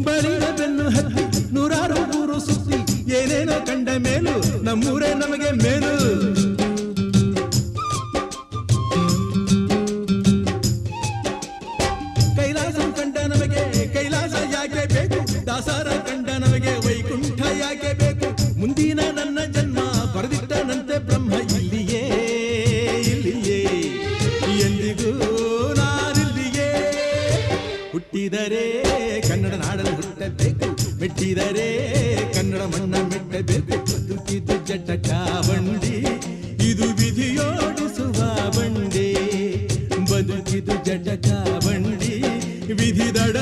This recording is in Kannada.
ಬಳಿದ ಬೆನ್ನು ಹತ್ತಿ ನೂರಾರು ಊರು ಸುತ್ತಿ ಏನೇನೋ ಕಂಡ ಮೇಲು ನಮ್ಮೂರೇ ನಮಗೆ ಮೇಲು. ಕೈಲಾಸ ಕಂಡ ನಮಗೆ ಕೈಲಾಸ ಯಾಕೆ ಬೇಕು, ದಾಸರ ಕಂಡ ನಮಗೆ ವೈಕುಂಠ ಯಾಕೆ ಬೇಕು. ಮುಂದಿನ ನನ್ನ ಜನ್ಮ ಬರೆದಿಟ್ಟನಂತೆ ಬ್ರಹ್ಮ ಇಲ್ಲಿಯೇ ಇಲ್ಲಿಯೇ ಎಂದಿಗೂ ನಾನಿಲ್ಲಿಯೇ. ಹುಟ್ಟಿದರೆ ಕನ್ನಡ ನಾಡಲ್ಲಿ ಹುಟ್ಟಬೇಕು, ಮೆಟ್ಟಿದರೆ ಕನ್ನಡ ಮಣ್ಣ ಮೆಟ್ಟಬೇಕು. ಬದುಕಿದು ಜಟಕ ಬಂಡಿ, ಇದು ವಿಧಿಯೋಡಿಸುವ ಬಂಡಿ. ಬದುಕಿದು ಜಟಕ ಬಂಡಿ, ವಿಧಿ ದಡ